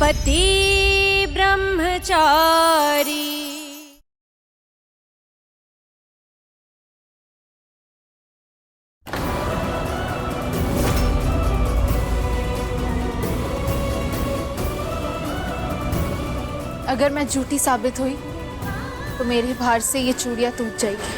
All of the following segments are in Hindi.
पति ब्रह्मचारी। अगर मैं झूठी साबित हुई तो मेरे भार से ये चूड़ियां टूट जाएगी।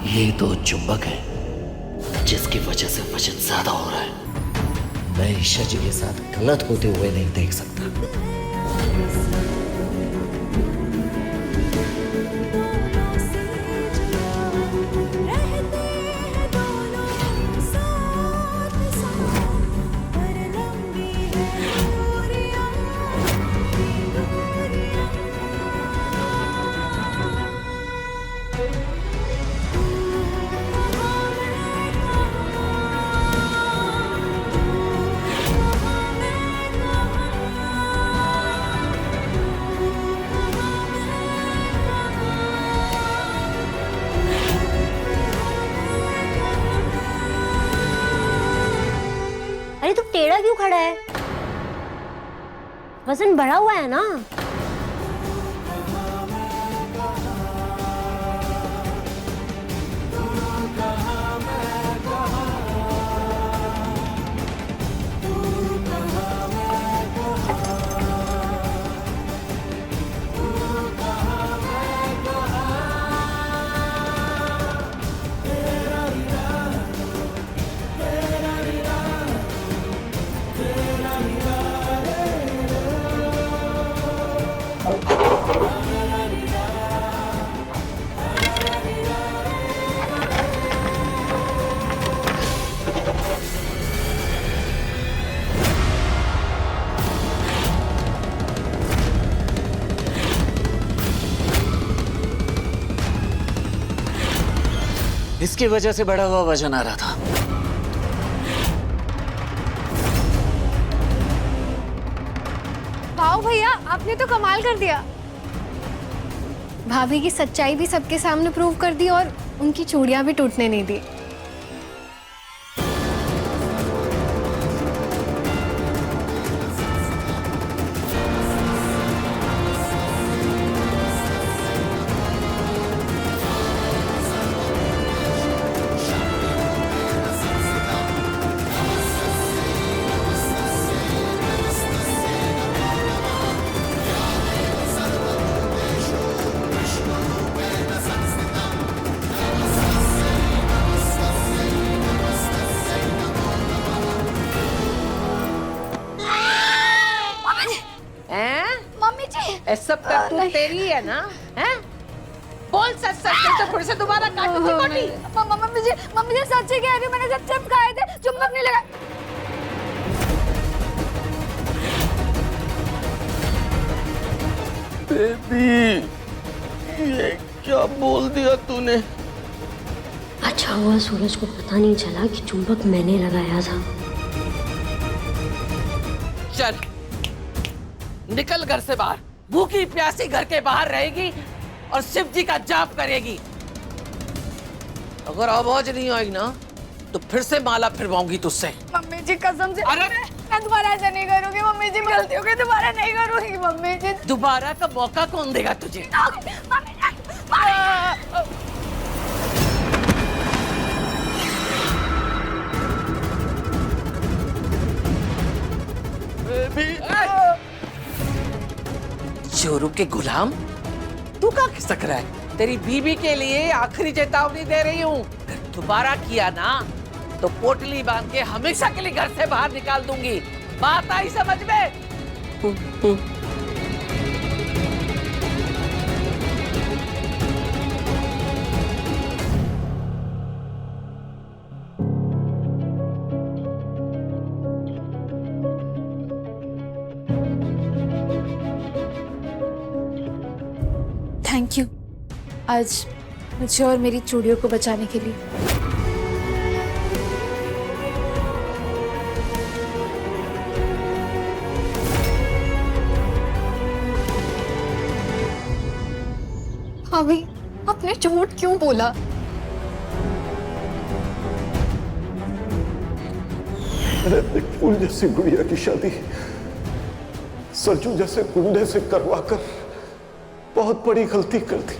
ये तो चुंबक है जिसकी वजह से वजन ज्यादा हो रहा है। मैं ईशा जी के साथ गलत होते हुए नहीं देख सकता। अरे तू टेढ़ा क्यों खड़ा है? वजन बढ़ा हुआ है ना। इसकी वजह से बढ़ा हुआ वजन आ रहा था। वाओ भैया, आपने तो कमाल कर दिया। भाभी की सच्चाई भी सबके सामने प्रूव कर दी और उनकी चूड़ियां भी टूटने नहीं दी। मम्मी जी, सब करतूत तेरी है ना? हैं? बोल सच सच तो फिर से दोबारा काटूंगी कोटी। मम्मी जी सच ही कह रही हूँ, मैंने जब चिपकाए थे चुंबक नहीं लगा। बेबी, ये क्या बोल दिया तूने? अच्छा हुआ सूरज को पता नहीं चला कि चुंबक मैंने लगाया था। चल निकल घर से बाहर। भूखी प्यासी घर के बाहर रहेगी और शिव जी का जाप करेगी। अगर आवाज नहीं आई ना तो फिर से माला फिरवाऊंगी तुझसे। मम्मी जी कसम से अरे मैं दोबारा ऐसा नहीं करूंगी मम्मी जी, गलती हो गई, दोबारा नहीं करूंगी मम्मी जी। दोबारा का मौका कौन देगा तुझे? मम्मी जी, चोरू के गुलाम, तू कहाँ खिसक रहा है? तेरी बीबी के लिए आखिरी चेतावनी दे रही हूँ। दोबारा किया ना तो पोटली बांध के हमेशा के लिए घर से बाहर निकाल दूंगी। बात आई समझ में? थैंक यू आज मुझे और मेरी चूड़ियों को बचाने के लिए। भाभी आपने झूठ क्यों बोला? फूल जैसी गुड़िया की शादी सरजू जैसे गुंडे से करवाकर बहुत बड़ी गलती कर दी।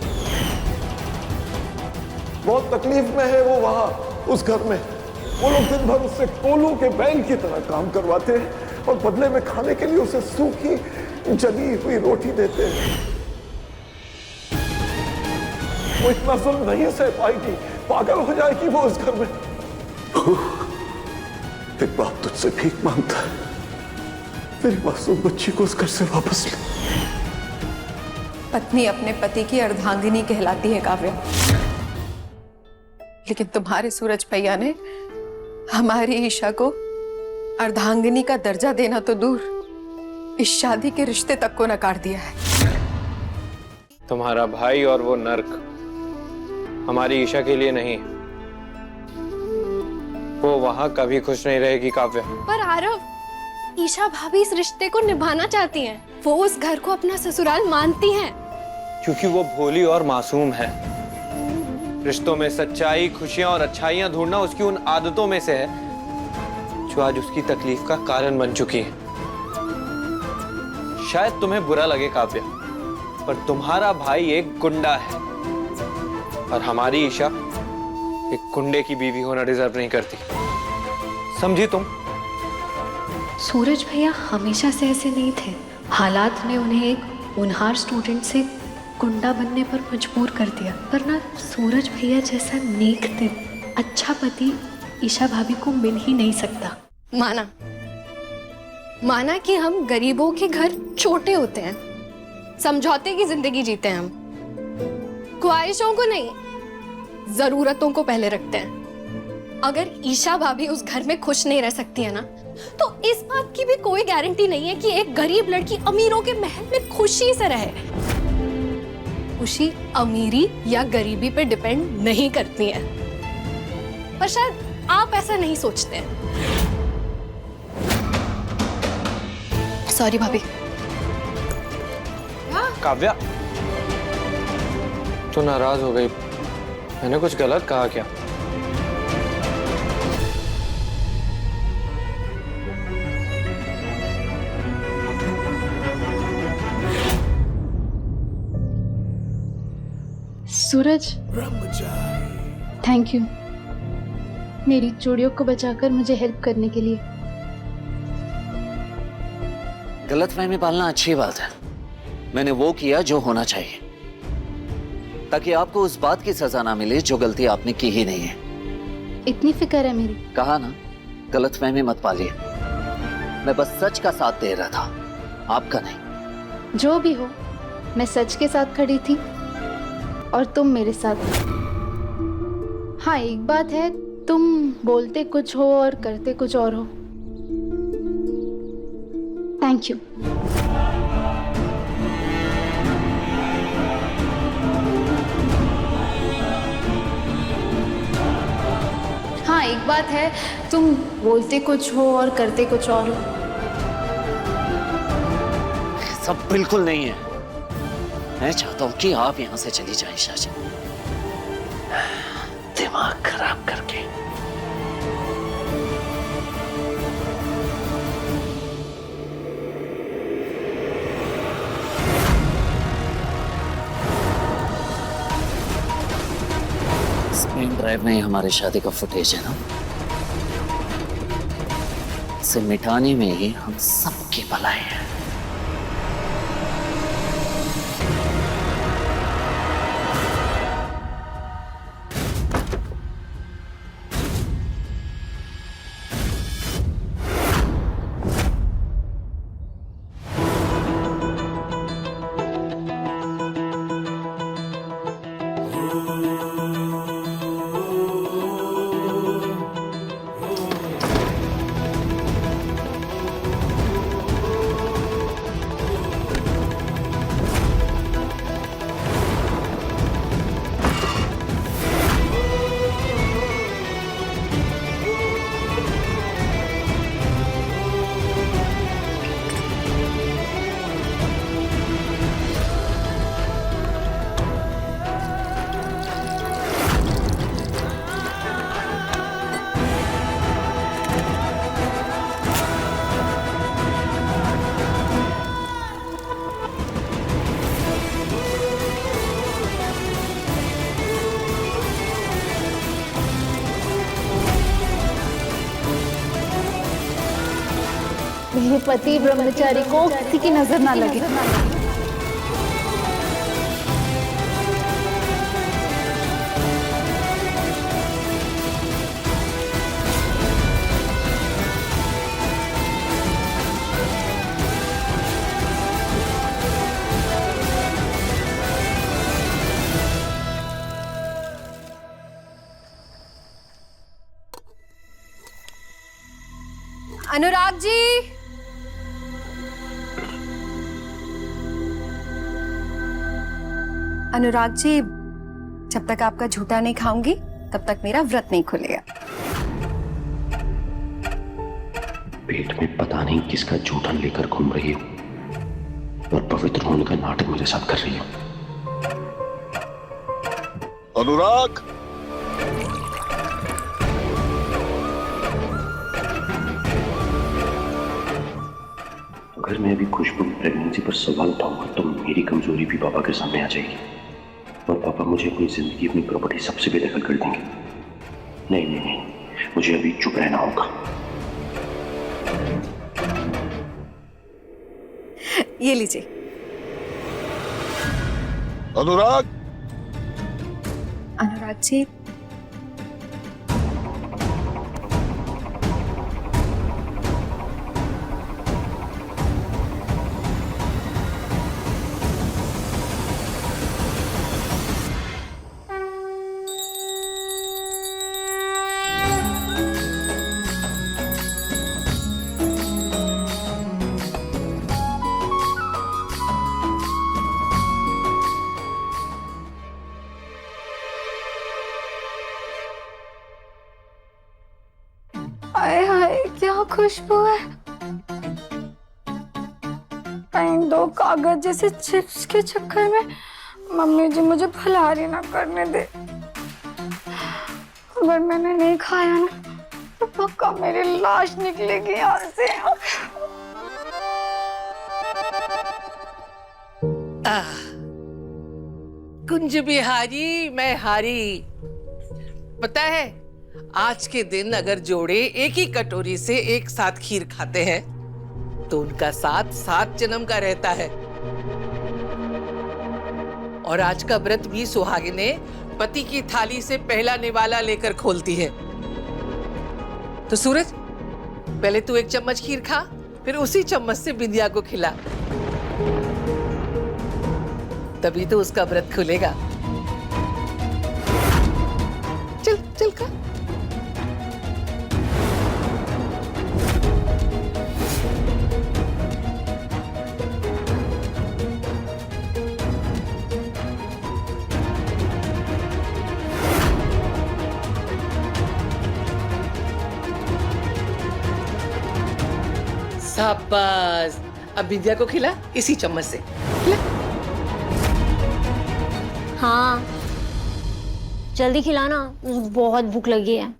बहुत तकलीफ में है वो वहां उस घर में। वो लोग दिन भर उससे कोलू के बैल की तरह काम करवाते हैं और बदले में खाने के लिए उसे सूखी जली हुई रोटी देते हैं। वो इतना जुल्म नहीं सह पाएगी, पागल हो जाएगी वो उस घर में। एक बाप तुझसे भीख मांगता है, मेरी मासूम बच्ची को उस घर से वापस ले। पत्नी अपने पति की अर्धांगिनी कहलाती है काव्या, लेकिन तुम्हारे सूरज भैया ने हमारी ईशा को अर्धांगिनी का दर्जा देना तो दूर, इस शादी के रिश्ते तक को नकार दिया है। तुम्हारा भाई और वो नर्क हमारी ईशा के लिए नहीं, वो वहां कभी खुश नहीं रहेगी काव्या। पर आरव, ईशा भाभी इस रिश्ते को निभाना चाहती हैं। वो उस घर को अपना ससुराल मानती हैं। क्योंकि वो भोली और मासूम है। रिश्तों में सच्चाई, खुशियां और अच्छाइयां ढूंढना उसकी उन आदतों में से है जो आज उसकी तकलीफ का कारण बन चुकी है। शायद तुम्हें बुरा लगे काव्या, पर तुम्हारा भाई एक गुंडा है और हमारी ईशा एक गुंडे की बीवी होना डिजर्व नहीं करती। समझी तुम? सूरज भैया हमेशा से ऐसे नहीं थे। हालात ने उन्हें एक होनहार स्टूडेंट से गुंडा बनने पर मजबूर कर दिया, वरना सूरज भैया जैसा नेक दिल, अच्छा पति ईशा भाभी को मिल ही नहीं सकता। माना कि हम गरीबों के घर छोटे होते हैं, समझौते की जिंदगी जीते हैं, हम ख्वाहिशों को नहीं, जरूरतों को पहले रखते हैं। अगर ईशा भाभी उस घर में खुश नहीं रह सकती है ना, तो इस बात की भी कोई गारंटी नहीं है कि एक गरीब लड़की अमीरों के महल में खुशी से रहे। खुशी अमीरी या गरीबी पे डिपेंड नहीं करती है, पर शायद आप ऐसा नहीं सोचते हैं। सॉरी भाभी। काव्या, तू नाराज हो गई? मैंने कुछ गलत कहा क्या? सूरज, थैंक यू मेरी चूड़ियों को बचाकर मुझे हेल्प करने के लिए। गलतफहमी पालना अच्छी बात है। मैंने वो किया जो होना चाहिए, ताकि आपको उस बात की सजा ना मिले जो गलती आपने की ही नहीं है। इतनी फिक्र है मेरी। कहा ना, गलतफहमी मत पालिए। मैं बस सच का साथ दे रहा था, आपका नहीं। जो भी हो, मैं सच के साथ खड़ी थी और तुम मेरे साथ। हाँ, एक बात है, तुम बोलते कुछ हो और करते कुछ और हो। Thank you. हाँ, एक बात है, तुम बोलते कुछ हो और करते कुछ और हो। सब बिल्कुल नहीं है। मैं चाहता हूं कि आप यहां से चली जाएं, शाजी। दिमाग पेन ड्राइव में ही हमारी शादी का फुटेज है ना, इसे मिटाने में ही हम सबकी भलाई है। मेरे पति ब्रह्मचारी को किसी की नजर ना लगे। अनुराग जी, अनुराग जी, जब तक आपका झूठा नहीं खाऊंगी तब तक मेरा व्रत नहीं खुलेगा। पेट में पता नहीं किसका जूठन लेकर घूम रही हो और पवित्र होने का नाटक मेरे साथ कर रही हो। अनुराग, अगर मैं अभी खुशबू की प्रेगनेंसी पर सवाल उठाऊंगा तो मेरी कमजोरी भी पापा के सामने आ जाएगी और पापा मुझे अपनी जिंदगी, अपनी प्रॉपर्टी सबसे बेदखल कर देंगे। नहीं नहीं नहीं, मुझे अभी चुप रहना होगा। ये लीजिए। अनुराग, अनुराग जी, हाय हाय क्या खुशबू है। कहीं दो कागज जैसे चिप्स के चक्कर में मम्मी जी मुझे फलारी ना करने दे। अगर मैंने नहीं खाया ना तो पक्का मेरी लाश निकलेगी यहाँ से। कुंज बिहारी मैं हारी। पता है, आज के दिन अगर जोड़े एक ही कटोरी से एक साथ खीर खाते हैं तो उनका साथ 7 जन्म का रहता है। और आज का व्रत भी सुहागिने पति की थाली से पहला निवाला लेकर खोलती है। तो सूरज, पहले तू 1 चम्मच खीर खा, फिर उसी चम्मच से बिंदिया को खिला, तभी तो उसका व्रत खुलेगा। चल चल खा। शाबाश, अब विद्या को खिला इसी चम्मच से। खिला। हाँ जल्दी खिलाना, मुझे बहुत भूख लगी है।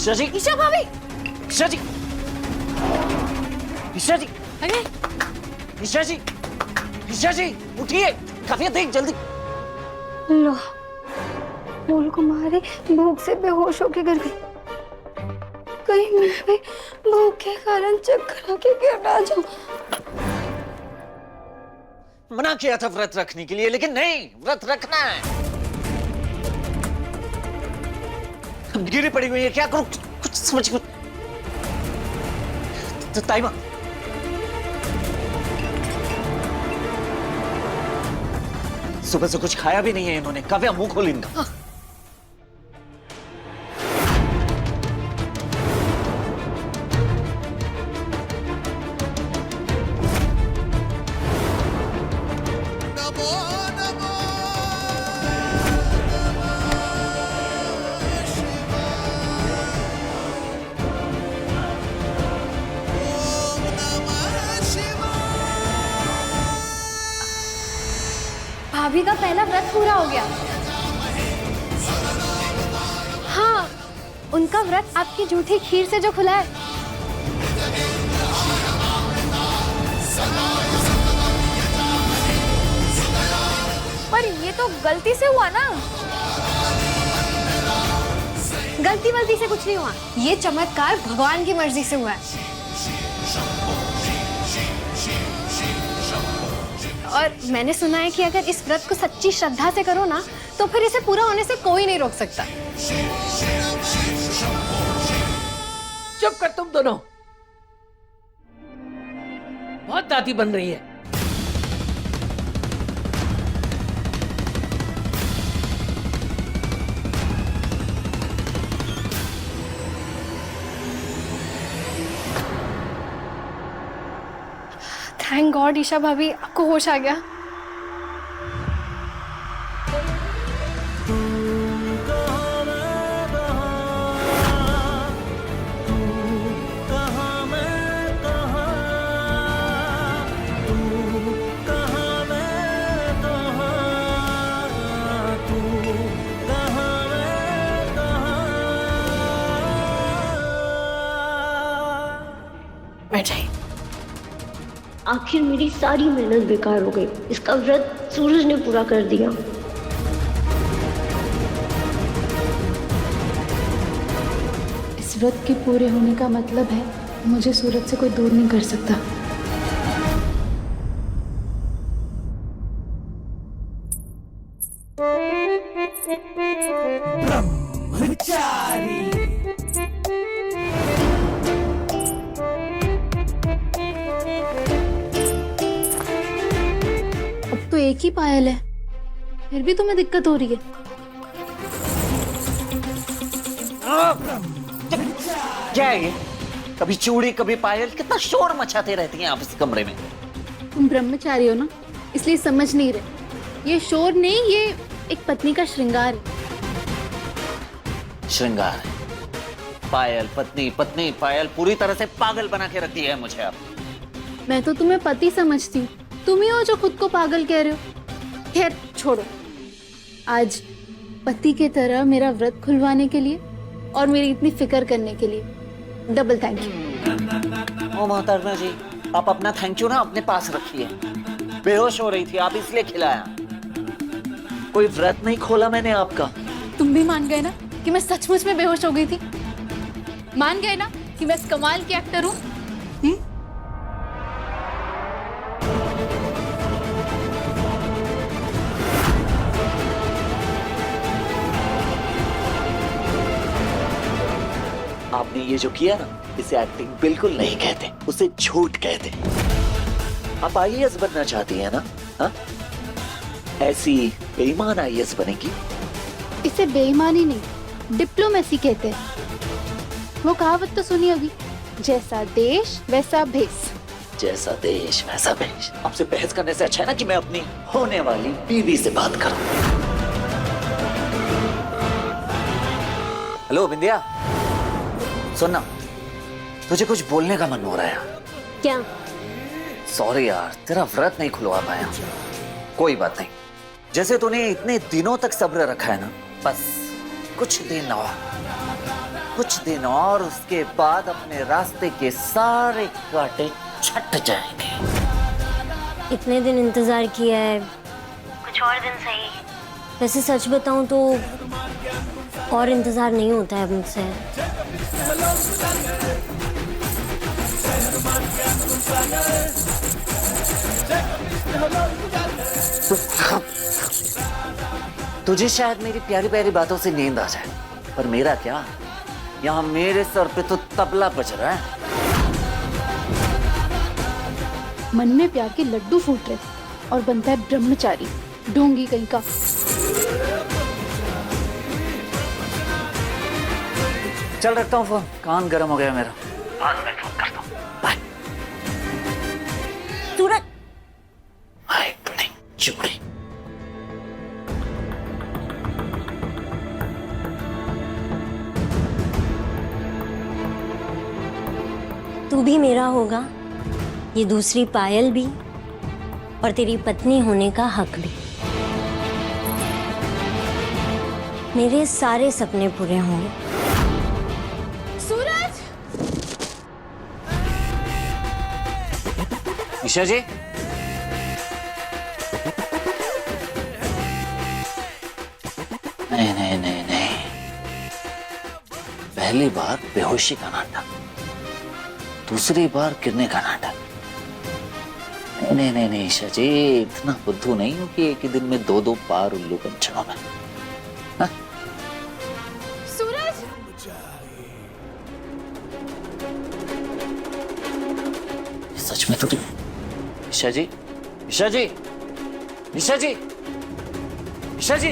ईशा जी, ईशा भाभी, ईशा जी, ईशा जी, अरे ईशा जी, ईशा जी, उठिए। काफिया देख जल्दी। लो, फूल कुमारी भूख से बेहोश होके गिर गई। कहीं मैं भी भूख के कारण चक्कर आके गिर ना जाऊं। मना किया था व्रत रखने के लिए, लेकिन नहीं, व्रत रखना है। गिरी पड़ी हुई है, क्या करूं? कुछ समझ तो ताइमा, सुबह से कुछ खाया भी नहीं है इन्होंने। काव्या मुंह खोल इनका। भाभी का पहला व्रत पूरा हो गया। हाँ, उनका व्रत आपकी जूठी खीर से जो खुला है। पर ये तो गलती से हुआ ना। गलती से कुछ नहीं हुआ, ये चमत्कार भगवान की मर्जी से हुआ है। और मैंने सुना है कि अगर इस व्रत को सच्ची श्रद्धा से करो ना, तो फिर इसे पूरा होने से कोई नहीं रोक सकता। चुप कर तुम दोनों, बहुत दादी बन रही है। थैंक गॉड ईशा भाभी, आपको होश आ गया। बैठ जाइए। आखिर मेरी सारी मेहनत बेकार हो गई। इसका व्रत सूरज ने पूरा कर दिया। इस व्रत के पूरे होने का मतलब है मुझे सूरज से कोई दूर नहीं कर सकता। अब तो एक ही पायल है, फिर भी तुम्हें दिक्कत हो रही है। क्या है ये? कभी चूड़ी कभी पायल, कितना शोर मचाते रहती हैं आप इस कमरे में। तुम ब्रह्मचारी हो ना, इसलिए समझ नहीं रहे। ये शोर नहीं, ये एक पत्नी का श्रृंगार है। श्रृंगार है। पायल, पत्नी, पत्नी, पायल, पूरी तरह से पागल बना के रख दिया है मुझे आप। मैं तो तुम्हें पति समझती हूँ, तुम ही हो जो खुद को पागल कह रहे हो। खैर छोड़ो, आज पति की तरह मेरा व्रत खुलवाने के लिए और मेरी इतनी फिक्र करने के लिए डबल थैंक यू। ओ मोहतरमा जी, आप अपना थैंक यू ना अपने पास रखिए। बेहोश हो रही थी आप, इसलिए खिलाया। कोई व्रत नहीं खोला मैंने आपका। तुम भी मान गए ना कि मैं सचमुच में बेहोश हो गई थी? मान गए ना कि मैं इस कमाल की एक्टर हूँ? आपने ये जो किया ना, इसे एक्टिंग बिल्कुल नहीं कहते, उसे झूठ कहते। आप आईएएस बनना चाहती हैं ना? हा? ऐसी बेईमान आईएएस बनेगी। इसे बेईमानी नहीं, डिप्लोमेसी कहते हैं। वो कहावत तो सुनी होगी, जैसा देश वैसा भेष। जैसा देश वैसा भेष। आपसे बहस करने से अच्छा है ना कि मैं अपनी होने वाली बीवी से बात करूं। हेलो बिंदिया, सुनना, तुझे कुछ बोलने का मन हो रहा है। क्या? सॉरी यार, तेरा व्रत नहीं खुलवा पाया। कोई बात नहीं, जैसे तूने इतने दिनों तक सब्र रखा है ना, बस कुछ दिन और उसके बाद अपने रास्ते के सारे कांटे छट जाएंगे। इतने दिन इंतजार किया है, कुछ और दिन सही। वैसे सच बताऊं तो और इंतजार नहीं होता है मुझसे। तुझे शायद मेरी प्यारी प्यारी बातों से नींद आ जाए, पर मेरा क्या, यहाँ मेरे सर पे तो तबला बज रहा है। मन में प्यार के लड्डू फूट रहे और बनता है ब्रह्मचारी, ढोंगी कहीं का। चल रखता हूँ फोन, कान गर्म हो गया मेरा। बाद में फोन करता हूँ, बाय। सूरज, हाय बड़ी चुड़ी। तू भी मेरा होगा, ये दूसरी पायल भी, और तेरी पत्नी होने का हक भी। मेरे सारे सपने पूरे होंगे। सूरज! ईशा जी, नहीं, पहली बार बेहोशी का नाटक, दूसरी बार गिरने का नाटक। नहीं ईशा जी, इतना बुद्धू नहीं हूं कि एक ही दिन में 2-2 बार उल्लू बन जाऊं मैं। हाँ? सूरज! सच में थोड़ी। ईशा जी, ईशा जी, ईशा जी, ईशा जी,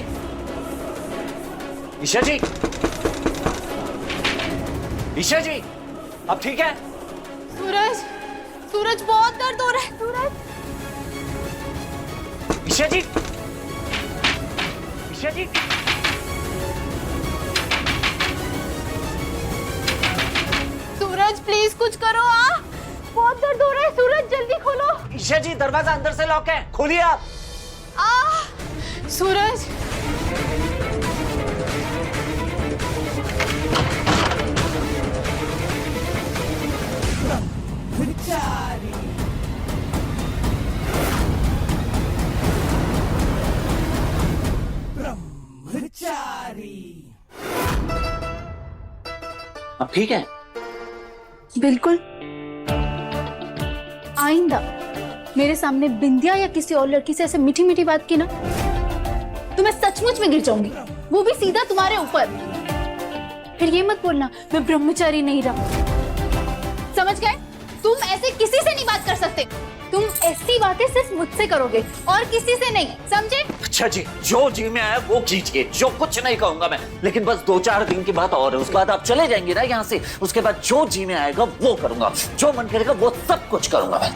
ईशा जी, ईशा जी, अब ठीक है? सूरज! सूरज, बहुत दर्द हो रहा है। सूरज! ईशा जी, ईशा जी, सूरज प्लीज कुछ करो। बहुत दर्द हो रहा है। सूरज जल्दी खोलो। ईशा जी, दरवाजा अंदर से लॉक है, खोलिए आप। सूरज! अब ठीक है? बिल्कुल। आइंदा मेरे सामने बिंदिया या किसी और लड़की से ऐसे मीठी मीठी बात की ना, तो मैं सचमुच में गिर जाऊंगी, वो भी सीधा तुम्हारे ऊपर। फिर ये मत बोलना मैं ब्रह्मचारी नहीं रहा। समझ गए? तुम ऐसे किसी से नहीं बात कर सकते। तुम ऐसी बातें सिर्फ मुझसे करोगे और किसी से नहीं, समझे? अच्छा जी, जो जी में आया वो कीजिए, जो कुछ नहीं कहूंगा मैं, लेकिन बस 2-4 दिन की बात और है, उसके बाद आप चले जाएंगे ना यहाँ से। उसके बाद जो जी में आएगा वो करूंगा, जो मन करेगा वो सब कुछ करूंगा मैं।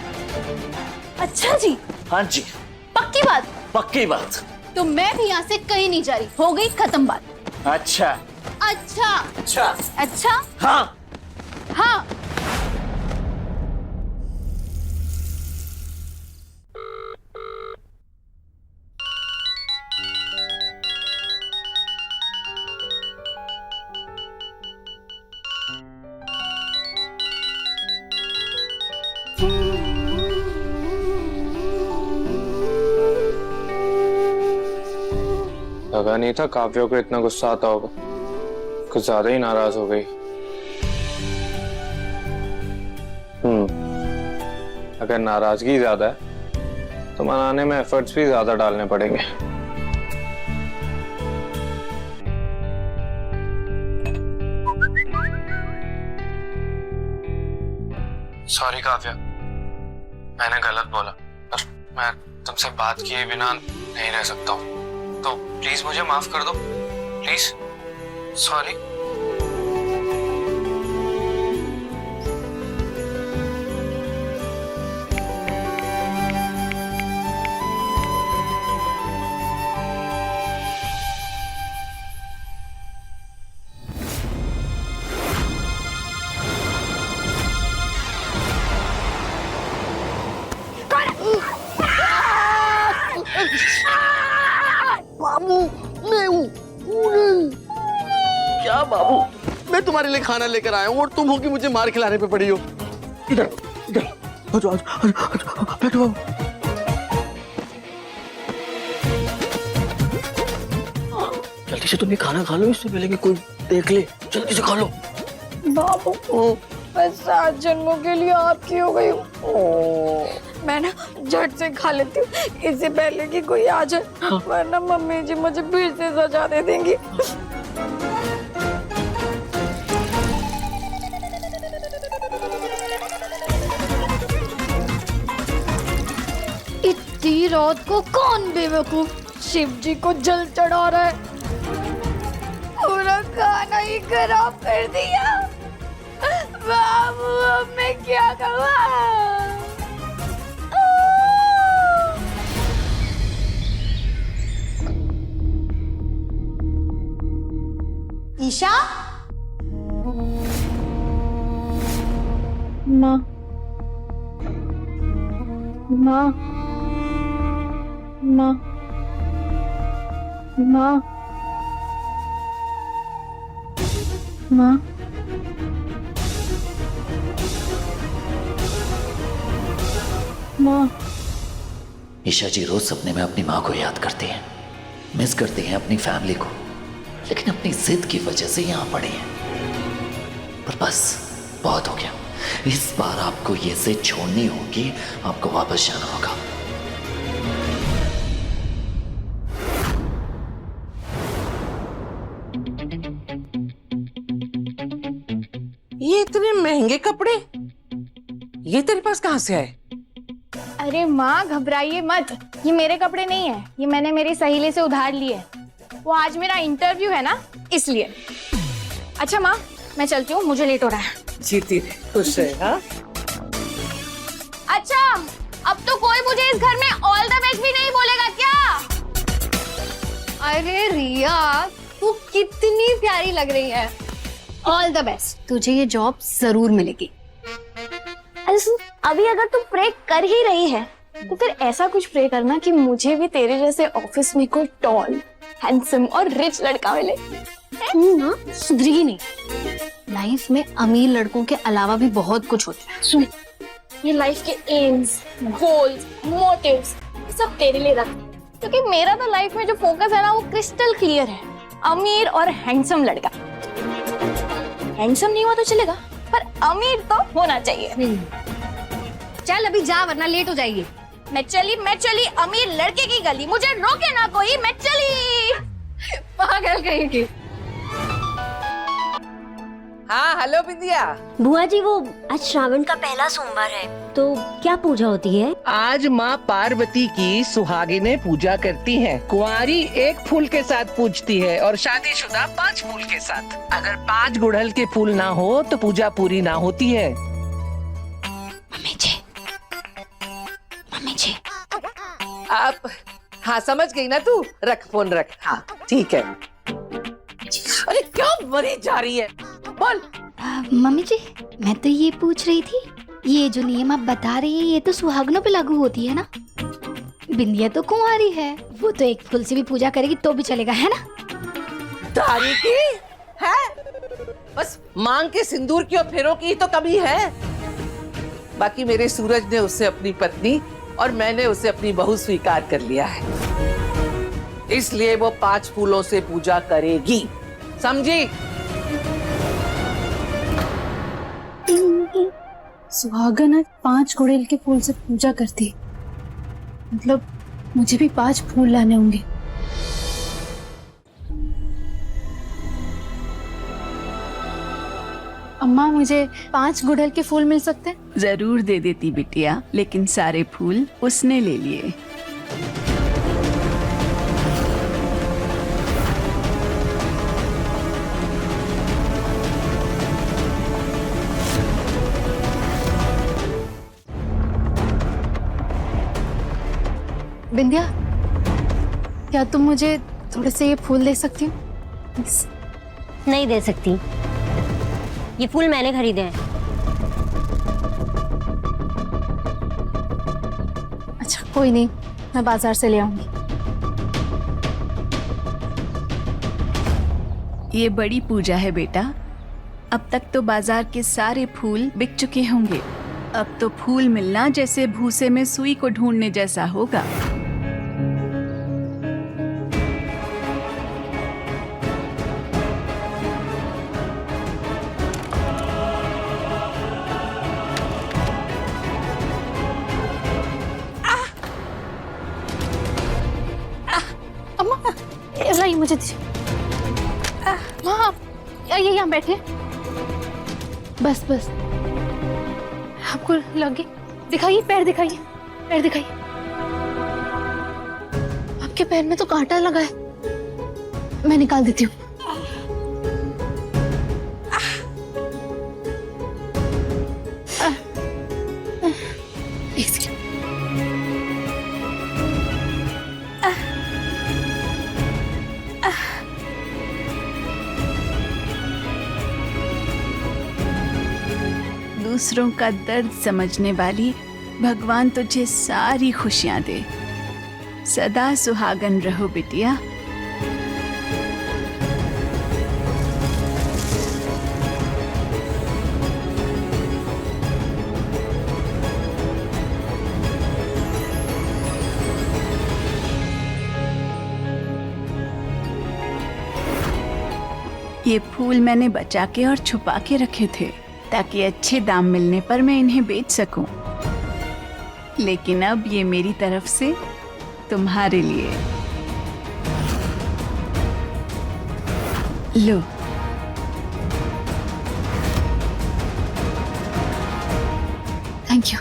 अच्छा जी? हाँ जी, पक्की बात? पक्की बात। तो मैं भी यहाँ से कहीं नहीं जा रही, हो गई खत्म बात। अच्छा अच्छा अच्छा अच्छा, हाँ हाँ। लगा नहीं था काव्या को इतना गुस्सा आता होगा, कुछ ज्यादा ही नाराज हो गई। अगर नाराजगी ज्यादा है तो मनाने में एफर्ट्स भी ज्यादा डालने पड़ेंगे। सॉरी काव्या, मैंने गलत बोला, पर मैं तुमसे बात किए बिना नहीं रह सकता हूँ, तो प्लीज मुझे माफ कर दो, please. Sorry. Kamu, meu, ulen. हाँ बाबू, मैं तुम्हारे लिए खाना लेकर आया हूँ और तुम हो कि मुझे मार खिलाने पे पड़ी हो। इधर इधर आ जाओ, आ जाओ, बैठो बाबू। जल्दी से तुम ये खाना खा लो, इससे पहले कि कोई देख ले। जल्दी से खा लो। बाबू मैं 7 जन्मों के लिए आपकी हो गई हूँ। मैं ना झट से खा लेती हूँ इससे पहले कि कोई आ जाए, वरना मम्मी जी मुझे फिर से सजा दे देंगी। इतनी रात को कौन बेवकूफ शिव जी को जल चढ़ा रहा है? पूरा खाना ही खराब कर दिया। बाबू अब मैं क्या करूँ? ईशा, माँ, माँ, माँ, माँ, माँ, माँ। ईशा जी रोज सपने में अपनी माँ को याद करती हैं, मिस करती हैं अपनी फैमिली को, लेकिन अपनी जिद की वजह से यहाँ पड़ी हैं। पर बस बहुत हो गया, इस बार आपको ये जिद छोड़नी होगी, आपको वापस जाना होगा। ये इतने महंगे कपड़े ये तेरे पास कहाँ से आए? अरे माँ घबराइए मत, ये मेरे कपड़े नहीं है, ये मैंने मेरी सहेली से उधार लिए। वो आज मेरा इंटरव्यू है ना, इसलिए। अच्छा माँ मैं चलती हूँ, मुझे लेट हो रहा है। जीती रहे, खुश रहे। हाँ अच्छा अब तो कोई मुझे इस घर में ऑल द बेस्ट भी नहीं बोलेगा क्या? अरे रिया तू कितनी प्यारी लग रही है। All the best. तुझे ये जॉब जरूर मिलेगी। अरे सुन, अभी अगर तू प्रे कर ही रही है तो फिर ऐसा कुछ प्रे करना कि मुझे भी तेरे जैसे ऑफिस में कोई टॉल, हैंडसम और रिच लड़का मिले। ना सुधरी नहीं। लाइफ में अमीर लड़कों के अलावा भी बहुत कुछ होता है। सुन, ये लाइफ के एम्स, गोल्स, मोटिव्स सब तेरे लिए रख, क्योंकि मेरा तो लाइफ में जो फोकस है ना वो क्रिस्टल क्लियर है, अमीर और हैंडसम लड़का। हैंडसम नहीं हुआ तो चलेगा, पर अमीर तो होना चाहिए। चल अभी जा वरना लेट हो जाएगी। मैं चली अमीर लड़के की गली, मुझे रोके ना कोई, मैं चली। पागल कहेगी। हाँ हेलो विद्या। बुआ जी वो आज श्रावण का पहला सोमवार है, तो क्या पूजा होती है? आज माँ पार्वती की सुहागिनें पूजा करती हैं। कुंवारी 1 फूल के साथ पूजती है और शादीशुदा 5 फूल के साथ। अगर 5 गुड़हल के फूल ना हो तो पूजा पूरी ना होती है। मम्मी जी आप हाँ समझ गई ना तू? रख फोन रख। हाँ ठीक है। अरे क्या मरी जा रही है, बोल। मम्मी जी मैं तो ये पूछ रही थी, ये जो नियम आप बता रही है ये तो सुहागनों पे लागू होती है ना? बिंदिया तो कुंवारी है, वो तो 1 फूल से भी पूजा करेगी तो भी चलेगा, है ना? तारी की है, बस मांग के सिंदूर की और फेरों की तो कमी है। बाकी मेरे सूरज ने उससे अपनी पत्नी और मैंने उसे अपनी बहू स्वीकार कर लिया है, इसलिए वो 5 फूलों से पूजा करेगी, समझी? सुहागन आज 5 गुड़हल के फूल से पूजा करती है, मतलब मुझे भी 5 फूल लाने होंगे। अम्मा मुझे 5 गुड़हल के फूल मिल सकते हैं? जरूर दे देती बिटिया, लेकिन सारे फूल उसने ले लिए। बिंदिया क्या तुम मुझे थोड़े से ये फूल दे सकती हो? नहीं दे सकती, ये फूल मैंने खरीदे हैं। अच्छा कोई नहीं, मैं बाजार से ले आऊंगी। ये बड़ी पूजा है बेटा। अब तक तो बाजार के सारे फूल बिक चुके होंगे। अब तो फूल मिलना जैसे भूसे में सुई को ढूंढने जैसा होगा। लाइए मुझे दीजिए। हाँ आइए यहाँ बैठे। बस बस आपको लगे, दिखाइए पैर, दिखाइए पैर, दिखाइए। आपके पैर में तो कांटा लगा है, मैं निकाल देती हूँ। एक सेकंड। दूसरों का दर्द समझने वाली भगवान तुझे सारी खुशियां दे। सदा सुहागन रहो बिटिया। ये फूल मैंने बचा के और छुपा के रखे थे ताकि अच्छे दाम मिलने पर मैं इन्हें बेच सकूं। लेकिन अब ये मेरी तरफ से तुम्हारे लिए। लो। Thank you.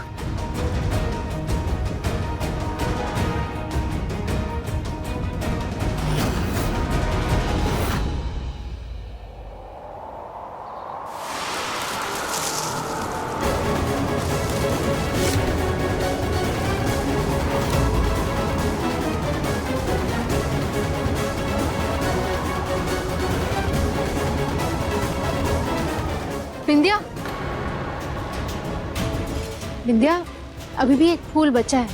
विंध्या, विंध्या, अभी भी एक फूल बचा है।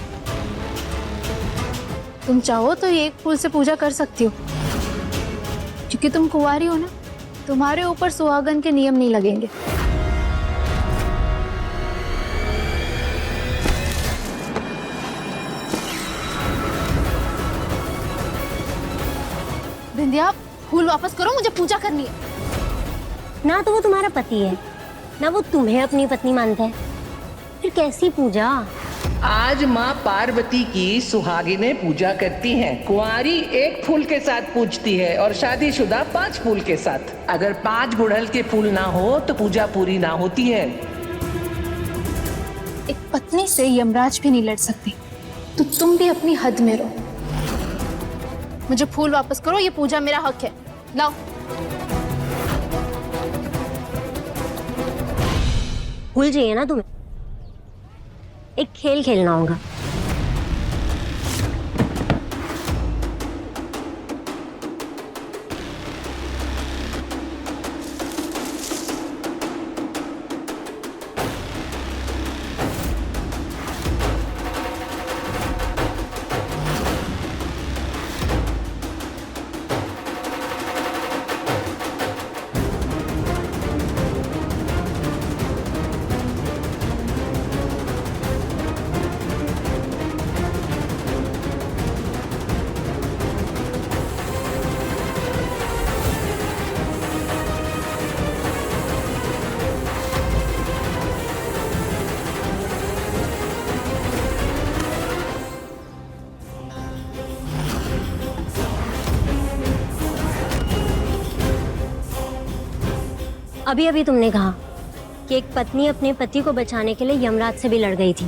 तुम चाहो तो ये एक फूल से पूजा कर सकती हो। क्योंकि तुम कुंवारी हो ना, तुम्हारे ऊपर सुहागन के नियम नहीं लगेंगे। विंध्या, फूल वापस करो, मुझे पूजा करनी है। ना तो वो तुम्हारा पति है, ना वो तुम्हें अपनी पत्नी मानता है, फिर कैसी पूजा? आज माँ पार्वती की सुहागिनें पूजा करती हैं। कुंवारी एक फूल के साथ पूजती है और शादीशुदा 5 फूल के साथ। अगर 5 गुड़हल के फूल ना हो तो पूजा पूरी ना होती है। एक पत्नी से यमराज भी नहीं लड़ सकती, तो तुम भी अपनी हद में रहो। मुझे फूल वापस करो, ये पूजा मेरा हक है। लाओ। भूल जाइए ना तुम्हें, एक खेल खेलना होगा। अभी अभी तुमने कहा कि एक पत्नी अपने पति को बचाने के लिए यमराज से भी लड़ गई थी।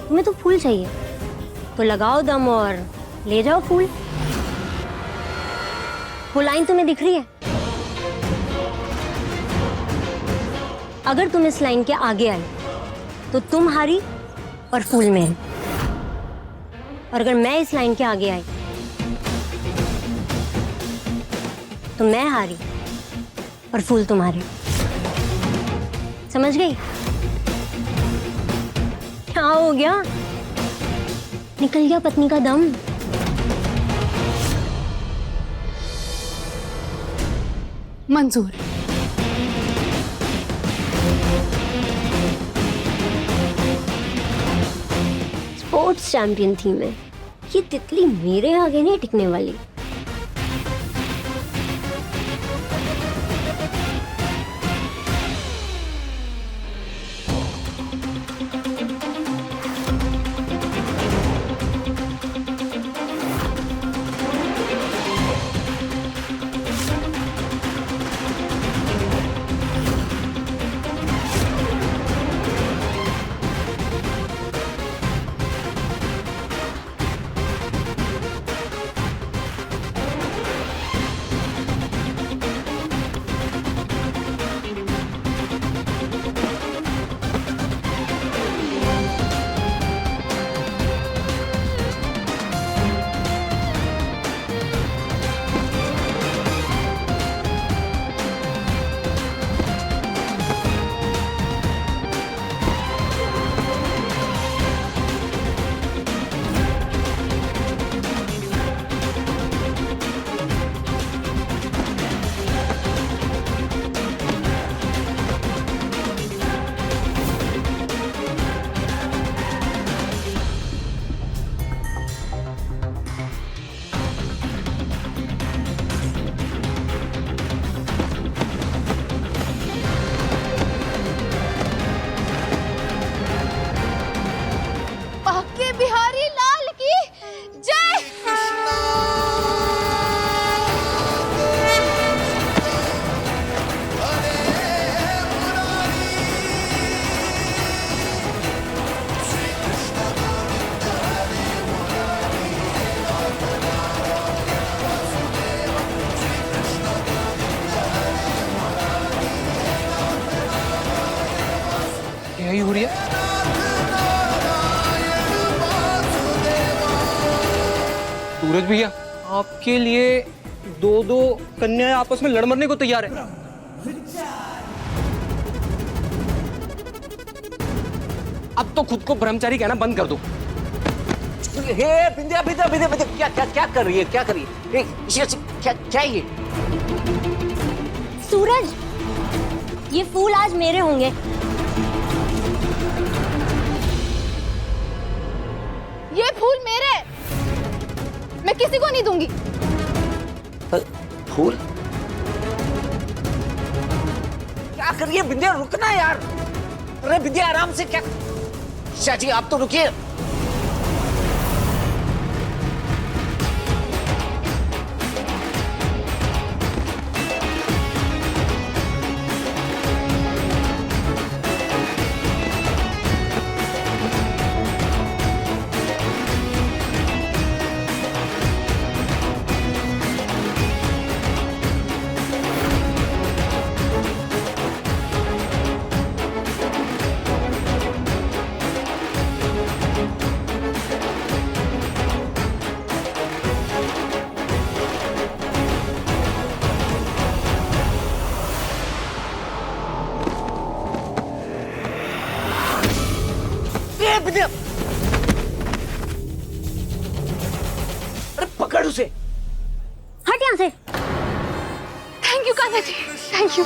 तुम्हें तो फूल चाहिए, तो लगाओ दम और ले जाओ फूल। वो लाइन तुम्हें दिख रही है? अगर तुम इस लाइन के आगे आई तो तुम हारी और फूल मेरे, और अगर मैं इस लाइन के आगे आई तो मैं हारी और फूल तुम्हारे। समझ गई? क्या हो गया? निकल गया पत्नी का दम? मंजूर। स्पोर्ट्स चैंपियन थी मैं, ये तितली मेरे आगे नहीं टिकने वाली। बांके बिहारी लाल की जय। यही हो रही है। सूरज भैया, आपके लिए दो दो कन्याएं आपस में लड़ मरने को तैयार है। अब तो खुद को ब्रह्मचारी कहना बंद कर दो। हे बिंदिया बिंदिया बिंदिया बिंदिया, क्या क्या क्या कर रही है, क्या कर रही है? क्या क्या ये? सूरज, ये फूल आज मेरे होंगे। ये फूल मेरे, मैं किसी को नहीं दूंगी। फूल? क्या कर रही है बिंदिया? रुकना यार। अरे बिंदिया आराम से, क्या? शाजी आप तो रुकिए। अरे पकड़ उसे। हट यहाँ से। Thank you Kanha ji, thank you.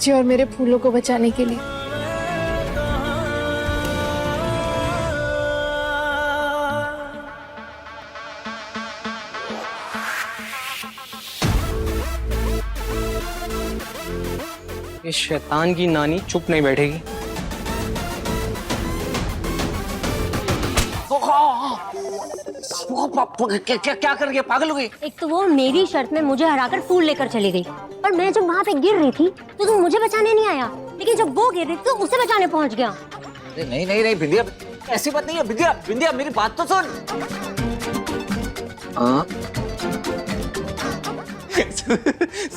मुझे और मेरे फूलों को बचाने के लिए। इस शैतान की नानी चुप नहीं बैठेगी। क्या कर रही है? पागल हो गई? एक तो वो मेरी शर्त में मुझे हराकर फूल लेकर चली गई, और मैं जब वहाँ पे गिर रही थी तो तू मुझे बचाने नहीं आया, लेकिन जब वो गिर रही थी तो उसे बचाने पहुँच गया। नहीं नहीं नहीं बिंदिया, ऐसी बात नहीं है। बिंदिया बिंदिया मेरी बात तो सुन। हाँ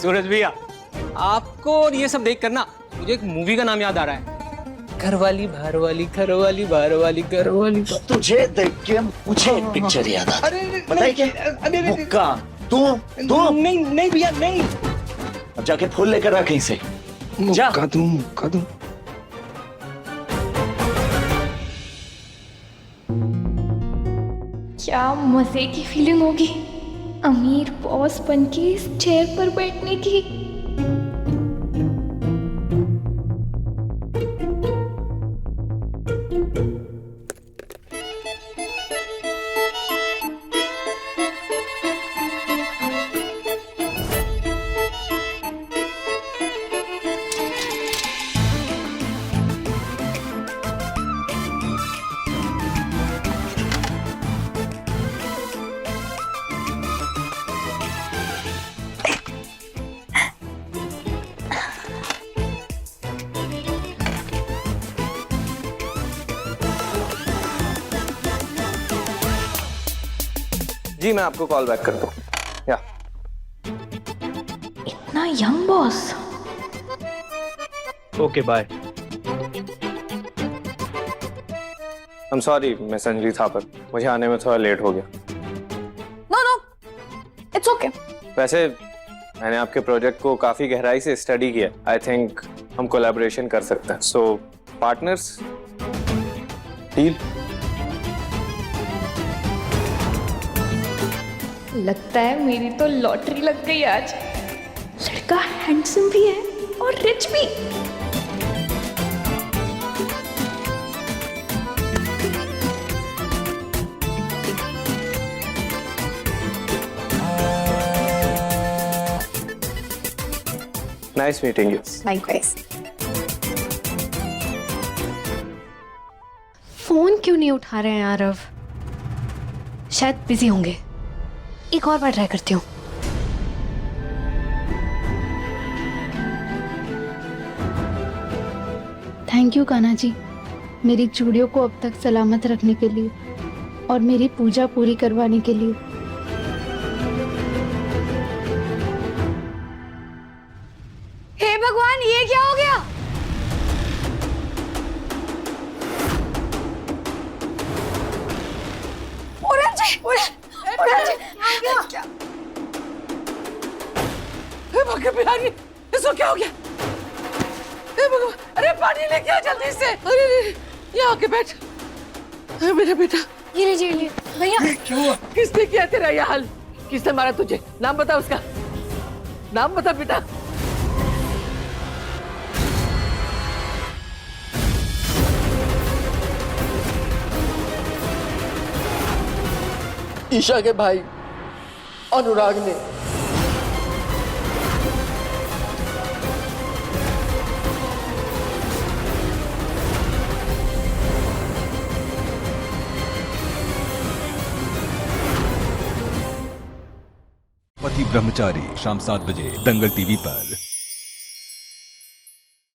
सूरज भैया, आपको ये सब देख कर ना मुझे एक मूवी का नाम याद आ रहा है, घरवाली बाहरवाली घरवाली बाहरवाली घरवाली। तुझे देख के मुझे एक पिक्चर याद आ गई। बताइए क्या? मुक्का। तू नहीं नहीं भैया नहीं। अब जाके फूल लेकर आ कहीं से। जा। मुक्का दूं। क्या मजे की फीलिंग होगी अमीर बॉस बनके इस चेयर पर बैठने की। जी मैं आपको कॉल बैक करता हूँ। या इतना young boss. Okay bye. I'm sorry miss Anjali Thapar, मुझे आने में थोड़ा लेट हो गया। No no it's okay. वैसे मैंने आपके प्रोजेक्ट को काफी गहराई से स्टडी किया। आई थिंक हम कोलैबोरेशन कर सकते हैं। सो पार्टनर्स डील। लगता है मेरी तो लॉटरी लग गई आज। लड़का हैंडसम भी है और रिच भी। Nice meeting you. Likewise. Phone क्यों नहीं उठा रहे हैं आरव? शायद बिजी होंगे। एक और बार ट्राई करती हूँ। थैंक यू कान्हा जी, मेरी चूड़ियों को अब तक सलामत रखने के लिए और मेरी पूजा पूरी करवाने के लिए। हे भगवान, ये क्या हो गया? इसको क्या हो गया? अरे पानी लेके आ जल्दी से। अरे यहाँ आके बैठ मेरा बेटा। ये लीजिए भैया। क्यों? किसने किया तेरा ये हाल? किसने मारा तुझे? नाम बता उसका, नाम बता बेटा। ईशा के भाई अनुराग ने। पति ब्रह्मचारी शाम 7 बजे दंगल टीवी पर।